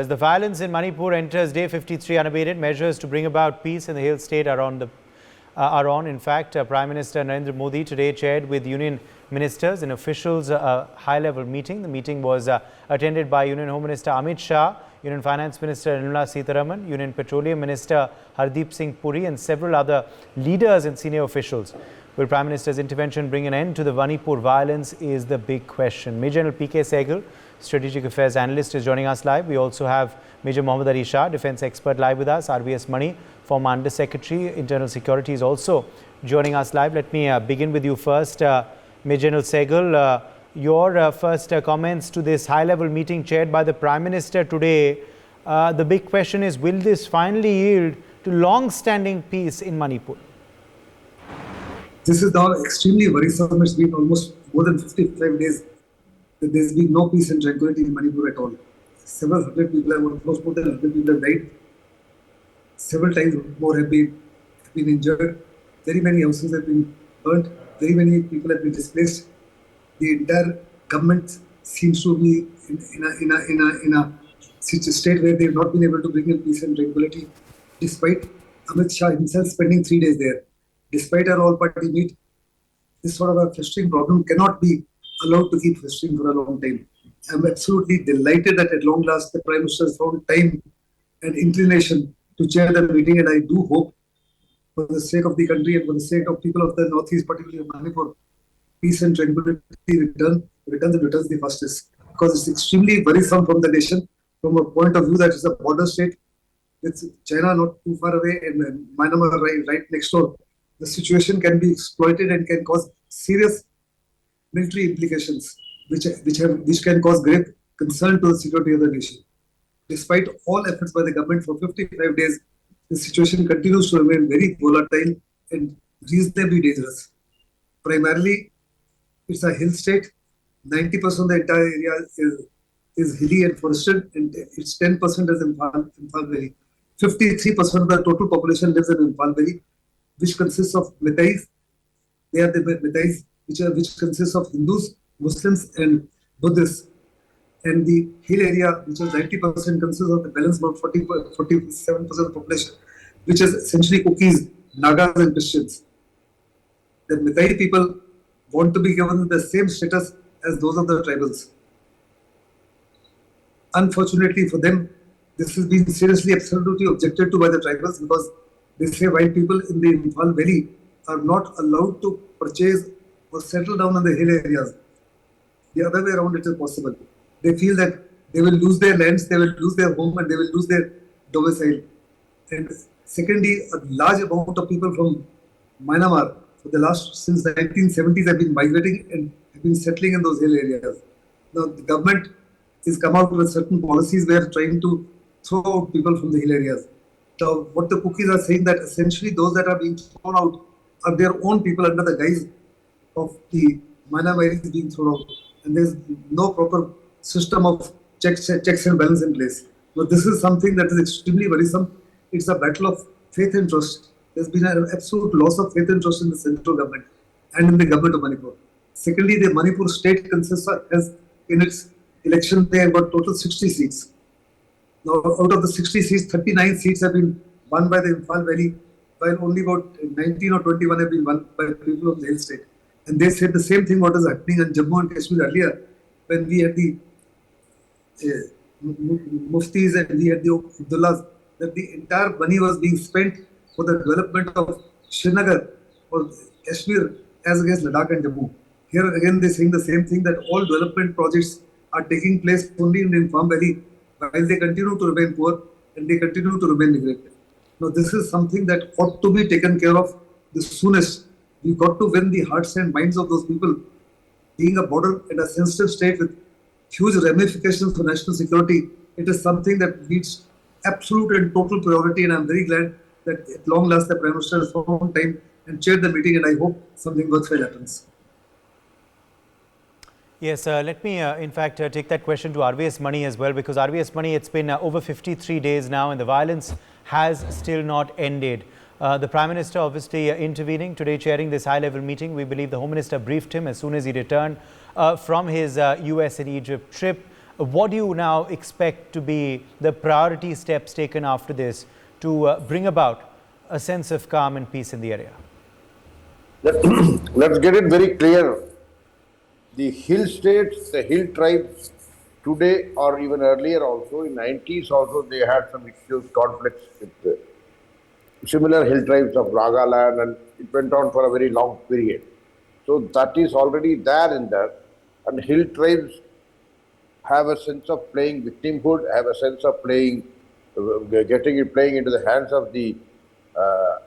As the violence in Manipur enters day 53 unabated, measures to bring about peace in the hill state are on. In fact, Prime Minister Narendra Modi today chaired with union ministers and officials a high-level meeting. The meeting was attended by Union Home Minister Amit Shah, Union Finance Minister Nirmala Sitharaman, Union Petroleum Minister Hardeep Singh Puri and several other leaders and senior officials. Will Prime Minister's intervention bring an end to the Manipur violence is the big question. Major General P.K. Sehgal, Strategic Affairs Analyst, is joining us live. We also have Major Mohammad Ali Shah, Defence Expert, live with us. RVS Mani, former Under Secretary, Internal Security, is also joining us live. Let me begin with you first. Major General Sehgal, your first comments to this high-level meeting chaired by the Prime Minister today. The big question is, will this finally yield to long-standing peace in Manipur? This is now extremely worrisome. It's been almost more than 55 days that there's been no peace and tranquility in Manipur at all. Several hundred people have, almost more than 100 people have died. Several times more have been injured. Very many houses have been burnt. Very many people have been displaced. The entire government seems to be in a state where they have not been able to bring in peace and tranquility, despite Amit Shah himself spending 3 days there. Despite our all-party meet, this sort of a festering problem cannot be allowed to keep festering for a long time. I'm absolutely delighted that at long last the Prime Minister has found time and inclination to chair the meeting, and I do hope, for the sake of the country and for the sake of people of the northeast, particularly of Manipur, peace and tranquility returns the fastest. Because it's extremely worrisome from the nation, from a point of view that it's a border state with China not too far away and Myanmar right next door. The situation can be exploited and can cause serious military implications, which can cause great concern to the security of the nation. Despite all efforts by the government for 55 days, the situation continues to remain very volatile and reasonably dangerous. Primarily, it's a hill state. 90% of the entire area is hilly and forested, and it's 10% is Imphal Valley. 53% of the total population lives in Imphal Valley, which consists of Metais. They are the Metais, which consists of Hindus, Muslims, and Buddhists. And the hill area, which is 90%, consists of the balance about 47% of the population, which is essentially Kukis, Nagas, and Christians. The Metai people want to be given the same status as those of the tribals. Unfortunately for them, this has been seriously absolutely objected to by the tribals, because they say white people in the Imphal Valley are not allowed to purchase or settle down in the hill areas. The other way around, it is possible. They feel that they will lose their lands, they will lose their home, and they will lose their domicile. And secondly, a large amount of people from Myanmar since the 1970s have been migrating and have been settling in those hill areas. Now, the government has come out with certain policies where trying to throw out people from the hill areas. So what the cookies are saying, that essentially those that are being thrown out are their own people under the guise of the Myanmar being thrown out, and there's no proper system of checks and balance in place. But this is something that is extremely worrisome. It's a battle of faith and trust. There's been an absolute loss of faith and trust in the central government and in the government of Manipur. Secondly, the Manipur state has in its election they have got total 60 seats. Now, out of the 60 seats, 39 seats have been won by the Imphal Valley, while only about 19 or 21 have been won by people of the hill state. And they said the same thing what was happening in Jammu and Kashmir earlier, when we had the muftis and we had the Abdullahs, that the entire money was being spent for the development of Srinagar or Kashmir as against Ladakh and Jammu. Here again they're saying the same thing, that all development projects are taking place only in the Imphal Valley, while they continue to remain poor and they continue to remain neglected. Now, this is something that ought to be taken care of the soonest. We've got to win the hearts and minds of those people. Being a border and a sensitive state with huge ramifications for national security, it is something that needs absolute and total priority, and I'm very glad that at long last the Prime Minister has found time and chaired the meeting, and I hope something worthwhile happens. Yes, let me in fact take that question to RVS Mani as well, because RVS Mani, it's been over 53 days now and the violence has still not ended. The Prime Minister obviously intervening today, chairing this high-level meeting. We believe the Home Minister briefed him as soon as he returned from his US and Egypt trip. What do you now expect to be the priority steps taken after this to bring about a sense of calm and peace in the area? Let's get it very clear. The hill states, the hill tribes today or even earlier also, in 90s also, they had some issues, conflicts with similar hill tribes of Nagaland, and it went on for a very long period. So that is already there in that, and hill tribes have a sense of playing victimhood, have a sense of playing, playing into the hands of the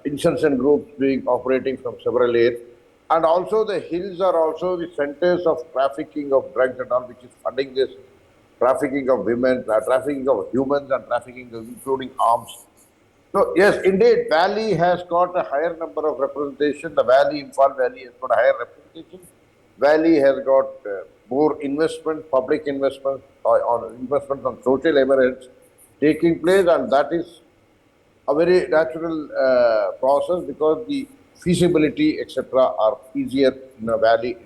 insurgent groups being operating from several areas. And also the hills are also the centers of trafficking of drugs and all, which is funding this trafficking of women, trafficking of humans, and trafficking of including arms. So yes, indeed, Valley has got a higher number of representation. The Valley, Imphal Valley has got a higher representation. Valley has got more investment, public investment, on investment on social emergence taking place, and that is a very natural process because the feasibility, etc., are easier in a valley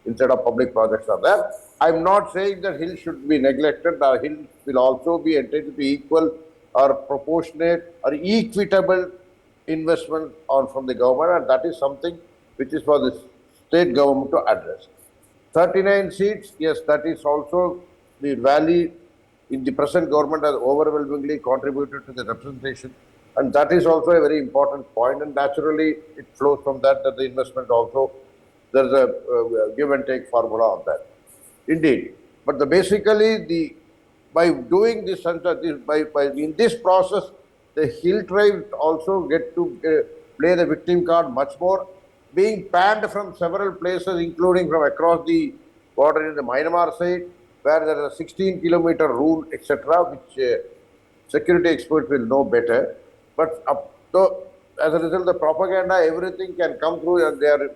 instead of public projects are there. I'm not saying that hills should be neglected. The hills will also be entitled to equal or proportionate or equitable investment on from the government, and that is something which is for the state government to address. 39 seats, yes, that is also the valley in the present government has overwhelmingly contributed to the representation, and that is also a very important point, and naturally it flows from that the investment also, there's a give and take formula of that. Indeed, but basically by doing this, in this process, the hill tribes also get to play the victim card much more, being banned from several places, including from across the border in the Myanmar side, where there is a 16-kilometer rule, etc., which security experts will know better. But so as a result, the propaganda, everything can come through, and they are.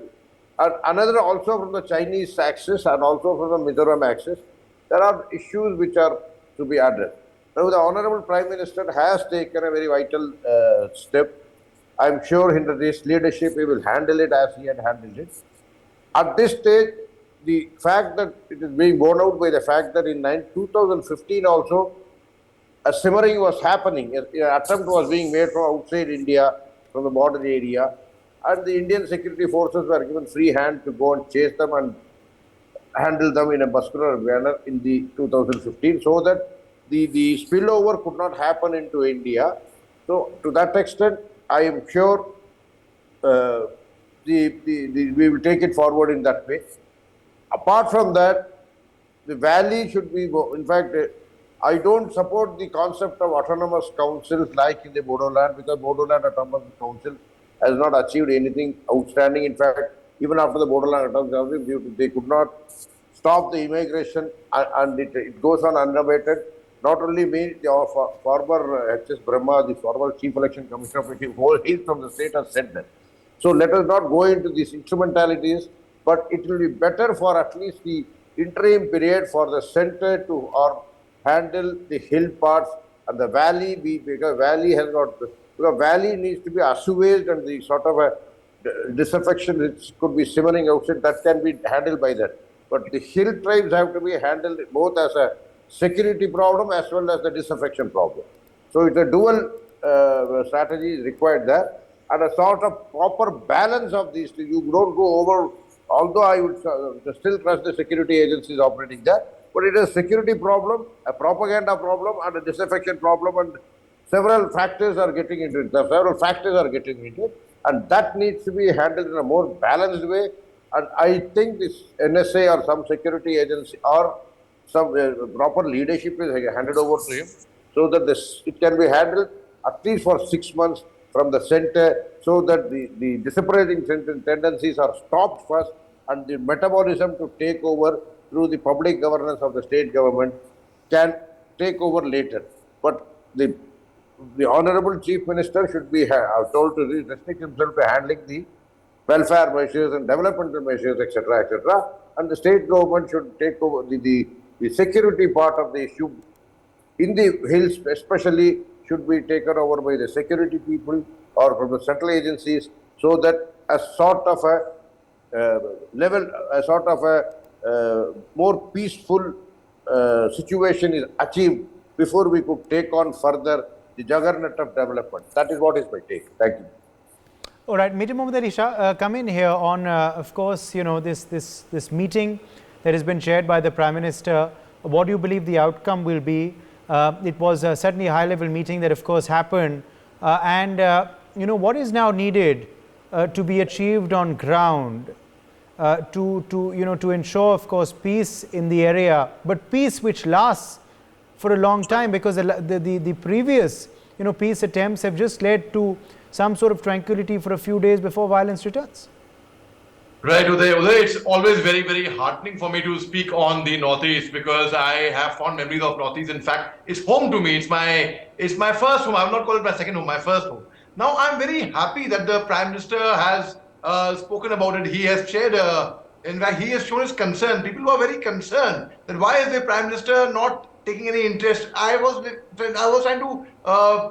And another also from the Chinese axis and also from the Mizoram axis, there are issues which are to be addressed. Now, the Honorable Prime Minister has taken a very vital step. I'm sure in his leadership he will handle it as he had handled it. At this stage, the fact that it is being borne out by the fact that in 2015 also, a simmering was happening. An attempt was being made from outside India, from the border area, and the Indian security forces were given free hand to go and chase them and handle them in a muscular manner in the 2015, so that the spillover could not happen into India. So to that extent, I am sure we will take it forward in that way. Apart from that, the valley should be, in fact, I don't support the concept of autonomous councils like in the Bodoland, because Bodoland Autonomous Council has not achieved anything outstanding. In fact, even after the Bodoland Autonomous Council, they could not stop the immigration, and it goes on unabated. Not only me, the former H.S. Brahma, the former Chief Election Commissioner, he from the state has said that. So let us not go into these instrumentalities, but it will be better for at least the interim period for the center to handle the hill parts and the valley, because valley has got, because valley needs to be assuaged, and the sort of a disaffection which could be simmering outside, that can be handled by that. But the hill tribes have to be handled both as a security problem as well as the disaffection problem. So it's a dual strategy is required there, and a sort of proper balance of these two. You don't go over, although I would still trust the security agencies operating there, but it is a security problem, a propaganda problem, and a disaffection problem, and several factors are getting into it. And that needs to be handled in a more balanced way. And I think this NSA or some security agency or some proper leadership is handed over to him, so that it can be handled at least for 6 months from the center, so that the dissipating tendencies are stopped first, and the metabolism to take over through the public governance of the state government can take over later. But the Honorable Chief Minister should be told to restrict himself to handling the welfare measures and developmental measures, etc., etc. And the state government should take over the security part of the issue in the hills, especially, should be taken over by the security people or from the central agencies, so that a sort of a more peaceful situation is achieved before we could take on further the juggernaut of development. That is what is my take. Thank you. All right, Meet Mohammad Shah, come in here on, of course, you know, this meeting that has been chaired by the Prime Minister. What do you believe the outcome will be? It was certainly a high-level meeting that, of course, happened. You know, what is now needed to be achieved on ground to ensure, of course, peace in the area, but peace which lasts for a long time, because the previous, you know, peace attempts have just led to some sort of tranquility for a few days before violence returns. Right, Uday. Uday, it's always very, very heartening for me to speak on the Northeast, because I have fond memories of Northeast. In fact, it's home to me. It's my first home. I will not call it my second home, my first home. Now, I'm very happy that the Prime Minister has spoken about it. He has shared, in fact, he has shown his concern. People were very concerned that why is the Prime Minister not taking any interest. I was trying to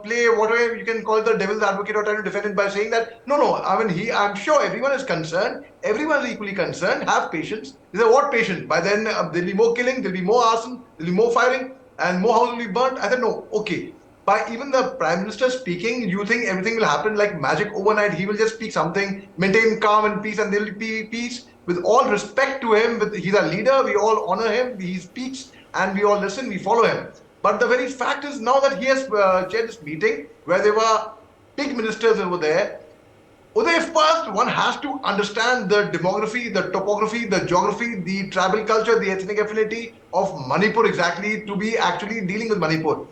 play whatever you can call the devil's advocate, or trying to defend it by saying that no. I mean, I'm sure everyone is concerned. Everyone is equally concerned. Have patience. They say, what patience? By then there'll be more killing, there'll be more arson, there'll be more firing, and more houses will be burnt. I said no. Okay. By even the Prime Minister speaking, you think everything will happen like magic overnight? He will just speak something, maintain calm and peace, and there will be peace. With all respect to him, he's a leader. We all honor him. He speaks, and we all listen, we follow him. But the very fact is now that he has chaired this meeting where there were big ministers over there, Uday, first one has to understand the demography, the topography, the geography, the tribal culture, the ethnic affinity of Manipur exactly to be actually dealing with Manipur.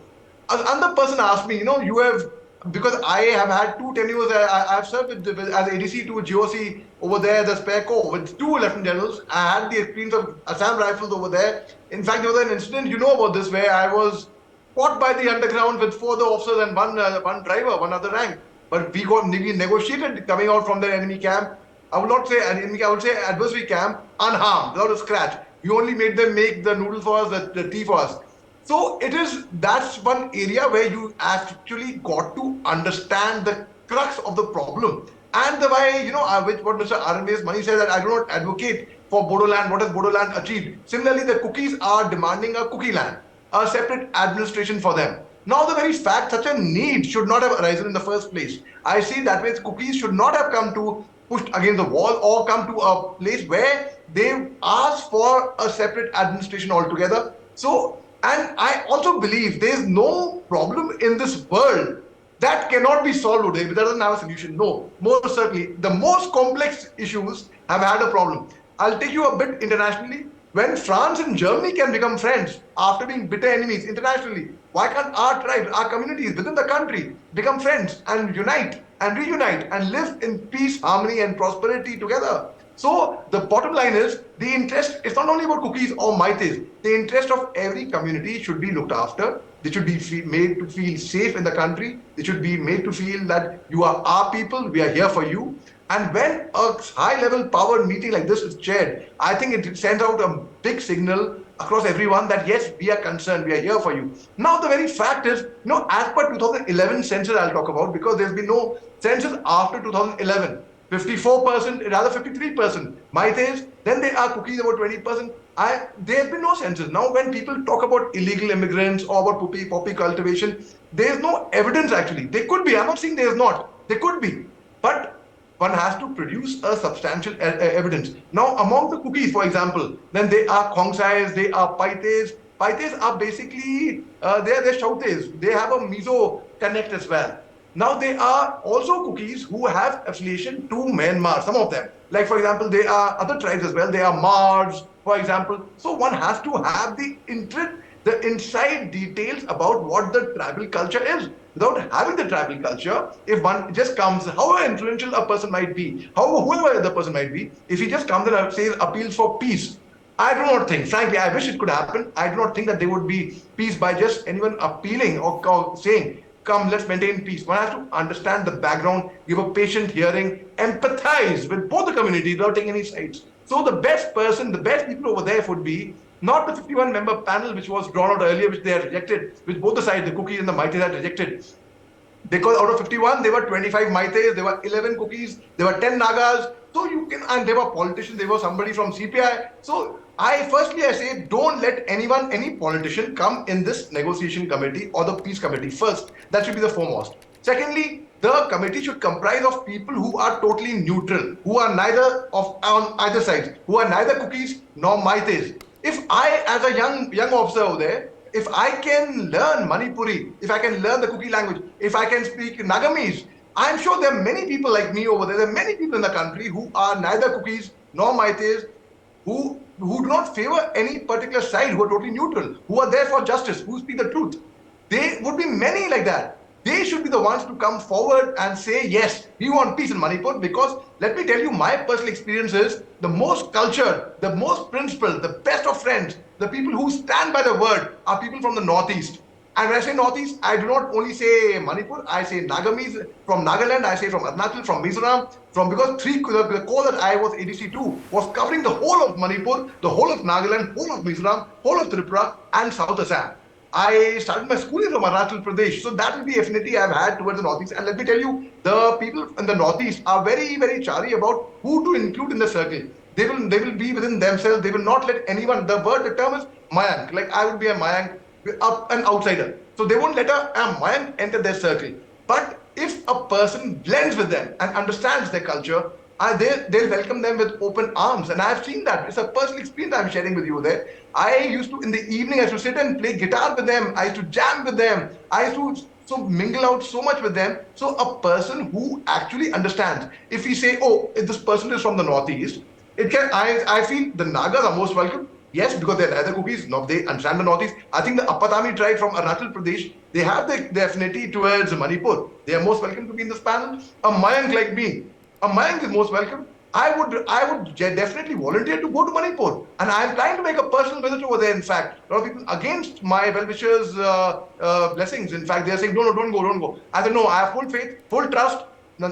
Another person asked me, you have, because I have had 2 tenures, I have served as ADC to GOC over there, the spare corps, with 2 lieutenant generals. I had the experience of Assam rifles over there. In fact, there was an incident, you know about this, where I was caught by the underground with 4 other officers and one driver, one other rank. But we negotiated coming out from the enemy camp. I would not say enemy camp, I would say adversary camp, unharmed, without a scratch. We only made them make the noodles for us, the tea for us. So that's one area where you actually got to understand the crux of the problem. And the way, which what Mr. R.M.S. Mani says, that I do not advocate for Bodoland. What has Bodoland achieved? Similarly, the cookies are demanding a cookie land, a separate administration for them. Now, the very fact such a need should not have arisen in the first place. I see that way cookies should not have come to pushed against the wall or come to a place where they asked for a separate administration altogether. So, and I also believe there is no problem in this world that cannot be solved today. That doesn't have a solution. No, most certainly. The most complex issues have had a problem. I'll take you a bit internationally. When France and Germany can become friends after being bitter enemies internationally, why can't our tribes, our communities within the country become friends and unite and reunite and live in peace, harmony and prosperity together? So the bottom line is, the interest is not only about cookies or maites. The interest of every community should be looked after. They should be made to feel safe in the country. They should be made to feel that you are our people, we are here for you. And when a high-level power meeting like this is chaired, I think it sends out a big signal across everyone that yes, we are concerned, we are here for you. Now the very fact is, as per 2011 census I'll talk about, because there's been no census after 2011. 54%, rather 53%. Maites, then there are cookies about 20%. There's been no census. Now when people talk about illegal immigrants or about poppy cultivation, there's no evidence actually. There could be, I'm not saying there's not, there could be. But one has to produce a substantial evidence. Now among the cookies, for example, then they are Khongsais, they are Paites. Paites are basically, they're Shautes. They have a Mizo connect as well. Now, there are also cookies who have affiliation to Myanmar, some of them. Like, for example, there are other tribes as well. There are Mars, for example. So one has to have the inside details about what the tribal culture is. Without having the tribal culture, if one just comes, however influential a person might be, whoever the person might be, if he just comes and says appeals for peace, I do not think, frankly, I wish it could happen. I do not think that there would be peace by just anyone appealing or saying, come, let's maintain peace. One has to understand the background, give a patient hearing, empathize with both the communities without taking any sides. So the best person, the best people over there would be not the 51-member panel which was drawn out earlier, which they had rejected, which both the sides, the cookies and the maites, had rejected. Because out of 51, there were 25 maites, there were 11 cookies, there were 10 nagas, So you can, and there were politicians, there was somebody from CPI. So I say, don't let anyone, any politician come in this negotiation committee or the peace committee first. That should be the foremost. Secondly, the committee should comprise of people who are totally neutral, who are neither on either side, who are neither cookies nor Maites. If I, as a young officer over there, if I can learn Manipuri, if I can learn the Kuki language, if I can speak Nagamese, I'm sure there are many people like me over there. There are many people in the country who are neither cookies nor Maites, who do not favor any particular side, who are totally neutral, who are there for justice, who speak the truth. There would be many like that. They should be the ones to come forward and say, yes, we want peace in Manipur, because let me tell you, my personal experience is the most cultured, the most principled, the best of friends, the people who stand by the word are people from the Northeast. And when I say Northeast, I do not only say Manipur, I say Nagamese from Nagaland, I say from Arunachal, from Mizoram, because the core that I was ADC to was covering the whole of Manipur, the whole of Nagaland, whole of Mizoram, whole of Tripura and South Assam. I started my schooling from Arunachal Pradesh, so that is the affinity I've had towards the Northeast. And let me tell you, the people in the Northeast are very, very chary about who to include in the circle. They will be within themselves. They will not let anyone. The word, the term is Mayank. Like I would be a Mayank, an outsider. So they won't let a Mayank enter their circle. But if a person blends with them and understands their culture, they'll welcome them with open arms. And I've seen that. It's a personal experience I'm sharing with you there. I used to, in the evening, I used to sit and play guitar with them. I used to jam with them. I used to mingle out so much with them. So a person who actually understands, if we say, oh, if this person is from the Northeast, I feel the Nagas are most welcome. Yes, because they're neither cookies, nor they understand the Northeast. I think the Apatami tribe from Arunachal Pradesh, they have the affinity towards Manipur. They are most welcome to be in this panel. A Mayank like me, a Mayank is most welcome. I would definitely volunteer to go to Manipur. And I'm trying to make a personal visit over there, in fact. A lot of people against my well-wishers' blessings. In fact, they're saying, no, don't go. I said, no, I have full faith, full trust.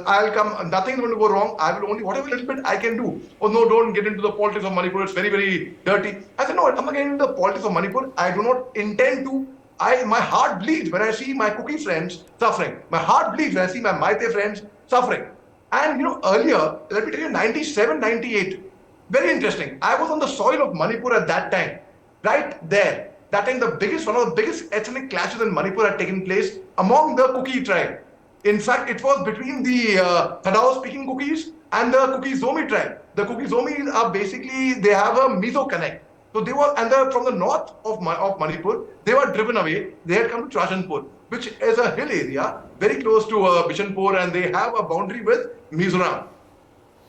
I'll come, nothing's going to go wrong. I will only, whatever little bit I can do. Oh no, don't get into the politics of Manipur. It's very, very dirty. I said, no, I'm not getting into the politics of Manipur. I do not intend to. My heart bleeds when I see my cookie friends suffering. My heart bleeds when I see my Maite friends suffering. And earlier, let me tell you, 97, 98, very interesting. I was on the soil of Manipur at that time, right there. That time, one of the biggest ethnic clashes in Manipur had taken place among the Kuki tribe. In fact, it was between the Thadao-speaking Kukis and the Kuki Zomi tribe. The Kuki Zomi are basically, they have a Mizo connect. So they were, and from the north of Manipur, they were driven away. They had come to Chashanpur, which is a hill area very close to Bishanpur, and they have a boundary with Mizoram.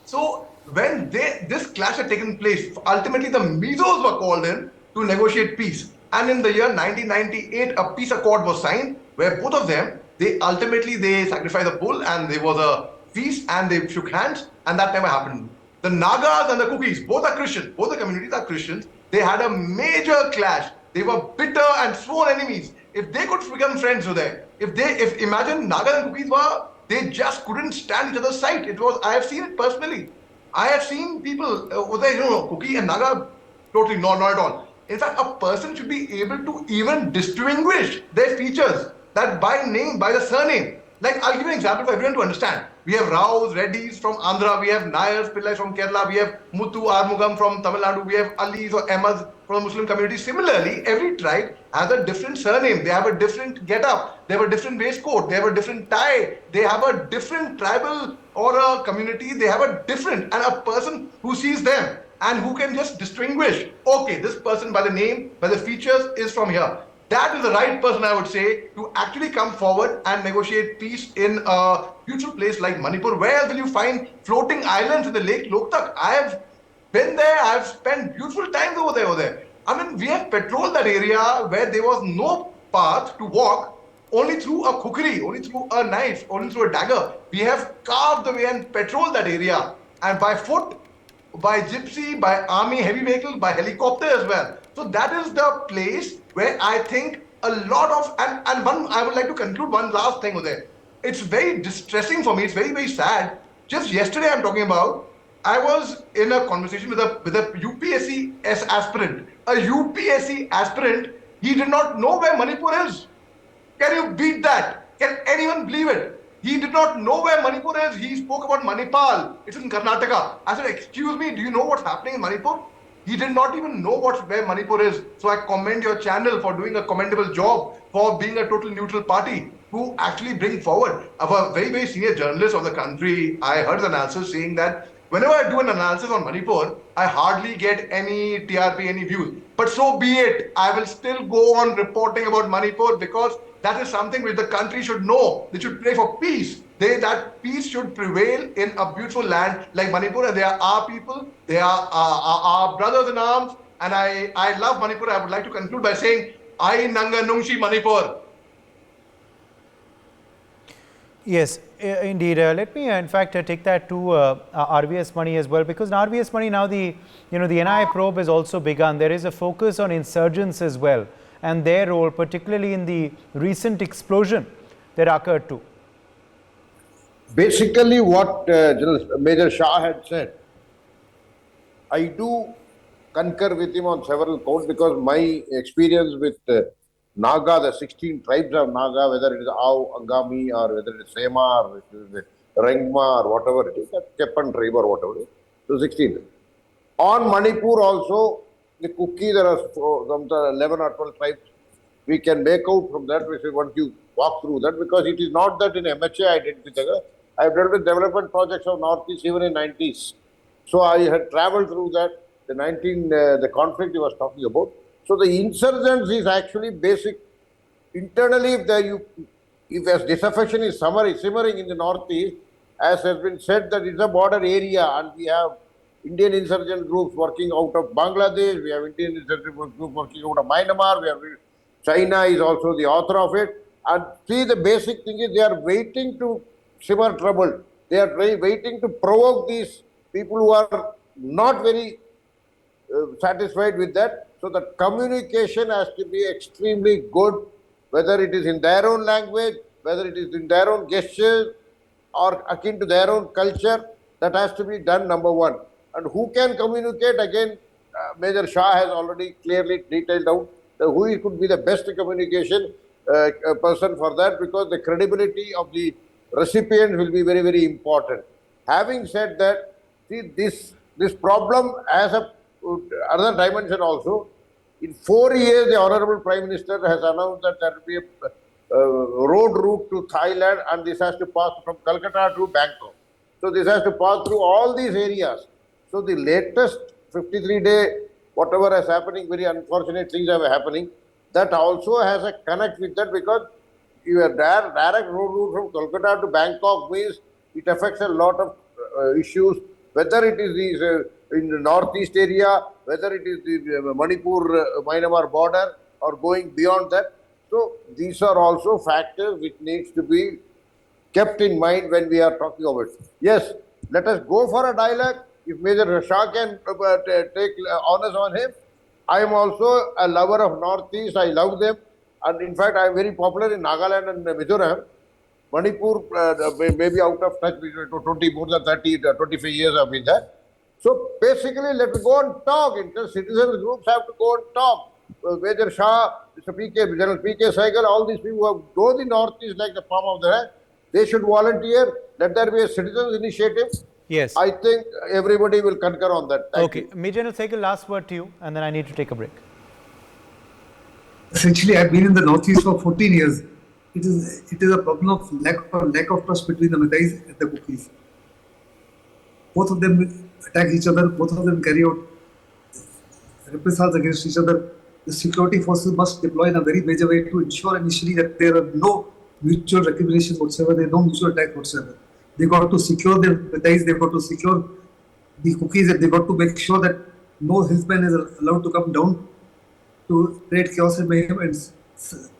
So when this clash had taken place, ultimately the Mizos were called in to negotiate peace. And in the year 1998, a peace accord was signed where both of them, they sacrificed the bull, and there was a feast, and they shook hands, and that never happened. The Nagas and the Kukis, both are Christian, both the communities are Christians. They had a major clash. They were bitter and sworn enemies. If they could become friends with them, if imagine Nagas and Kukis they just couldn't stand each other's sight. I have seen it personally. I have seen people over there, Kuki and Naga, totally not at all. In fact, a person should be able to even distinguish their features, that by name, by the surname. Like, I'll give you an example for everyone to understand. We have Raos, Reddys from Andhra, we have Nayars, Pillais from Kerala, we have Muthu, Armugam from Tamil Nadu, we have Alis or Emmas from the Muslim community. Similarly, every tribe has a different surname, they have a different get-up, they have a different waistcoat, they have a different tie, they have a different tribal or a community, they have a different, and a person who sees them and who can just distinguish, okay, this person by the name, by the features is from here. That is the right person, I would say, to actually come forward and negotiate peace in a beautiful place like Manipur. Where else will you find floating islands in the Lake Loktak? I have been there. I have spent beautiful times over there. I mean, we have patrolled that area where there was no path to walk, only through a kukri, only through a knife, only through a dagger. We have carved the way and patrolled that area, and by foot, by gypsy, by army heavy vehicles, by helicopter as well. So that is the place where I think a lot of, and one, I would like to conclude one last thing over there. It's very distressing for me. It's very, very sad. Just yesterday I'm talking about, I was in a conversation with a UPSC aspirant. A UPSC aspirant, he did not know where Manipur is. Can you beat that? Can anyone believe it? He did did not know where Manipur is. He spoke about Manipal. It's in Karnataka. I said, excuse me, do you know what's happening in Manipur? He did not even know where Manipur is. So I commend your channel for doing a commendable job, for being a total neutral party, who actually bring forward. Of a very, very senior journalist of the country, I heard an analysis saying that whenever I do an analysis on Manipur, I hardly get any TRP, any views. But so be it. I will still go on reporting about Manipur because that is something which the country should know. They should pray for peace. That peace should prevail in a beautiful land like Manipur, and they are our people. They are our brothers in arms. And I love Manipur. I would like to conclude by saying, I Nanga Nungshi Manipur. Yes, indeed. Let me, in fact, take that to RVS money as well, because in RVS money now the NIA probe has also begun. There is a focus on insurgents as well and their role, particularly in the recent explosion that occurred too. Basically, what Major Shah had said, I do concur with him on several counts because my experience with Naga, the 16 tribes of Naga, whether it is Au, Angami, or whether it is Sema, or it is Rengma, or whatever it is, that Kepan tribe or whatever it is, so 16. On Manipur also, the Kuki, there are some 11 or 12 tribes. We can make out from that, once you walk through that, because it is not that in MHA I did with I have dealt with development projects of Northeast even in 90s. So I had traveled through that, the conflict he was talking about. So the insurgents is actually basic. Internally, if as disaffection is simmering in the Northeast, as has been said that it's a border area and we have Indian insurgent groups working out of Bangladesh, we have Indian insurgent groups working out of Myanmar, China is also the author of it. And see, the basic thing is they are waiting to simmer trouble. They are waiting to provoke these people who are not very satisfied with that. So the communication has to be extremely good, whether it is in their own language, whether it is in their own gestures or akin to their own culture. That has to be done, number one. And who can communicate? Again, Major Shah has already clearly detailed out who could be the best communication person for that, because the credibility of the recipient will be very, very important. Having said that, see, this problem has another dimension also. In 4 years, the Honorable Prime Minister has announced that there will be a road route to Thailand, and this has to pass from Calcutta to Bangkok. So this has to pass through all these areas. So the latest 53-day, whatever is happening, very unfortunate things are happening, that also has a connect with that, because your direct road route from Calcutta to Bangkok means it affects a lot of issues, whether it is these in the northeast area, whether it is the Manipur-Myanmar border or going beyond that. So these are also factors which needs to be kept in mind when we are talking about it. Yes, let us go for a dialogue. If Major Shah can take honors on him, I am also a lover of Northeast. I love them. And in fact, I am very popular in Nagaland and Mizoram. Manipur may be out of touch with 20, more than 30, 25 years I've been there. So basically, let's go and talk. Citizen groups have to go and talk. Major Shah, Mr. PK, General PK Saigal, all these people who have known the Northeast like the palm of their hand, they should volunteer. Let there be a citizens' initiative. Yes. I think everybody will concur on that. Thank you. Major General Saigal, last word to you, and then I need to take a break. Essentially, I've been in the Northeast for 14 years. It is a problem of lack of trust between the Meiteis and the Kukis. Both of them attack each other. Both of them carry out reprisals against each other. The security forces must deploy in a very major way to ensure initially that there are no mutual recognition whatsoever. There are no mutual attack whatsoever. They got to secure their Meiteis. They got to secure the Kukis. They got to make sure that no hillsman is allowed to come down to create chaos and mayhem. And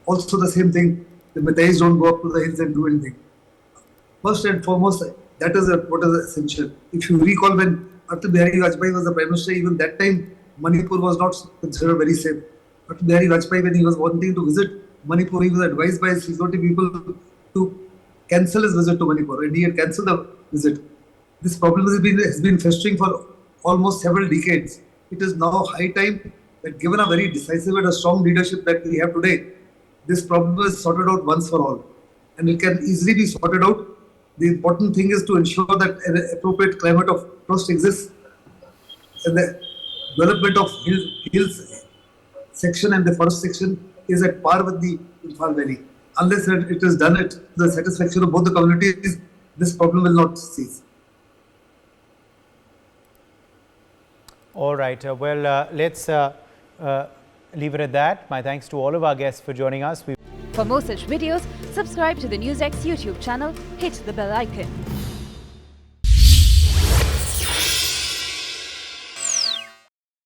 also the same thing, the Meiteis don't go up to the hills and do anything. First and foremost, that is what is essential. If you recall, when Atal Bihari Vajpayee was the Prime Minister, even that time Manipur was not considered very safe. Atal Bihari Vajpayee, when he was wanting to visit Manipur, he was advised by his security people to cancel his visit to Manipur, and he had cancelled the visit. This problem has been festering for almost several decades. It is now high time that, given a very decisive and a strong leadership that we have today, this problem is sorted out once for all. And it can easily be sorted out The important thing is to ensure that an appropriate climate of trust exists and the development of hills section and the forest section is at par with the Imphal Valley. Unless it is done at the satisfaction of both the communities, this problem will not cease. All right. Let's leave it at that. My thanks to all of our guests for joining us. For more such videos, subscribe to the NewsX YouTube channel, hit the bell icon.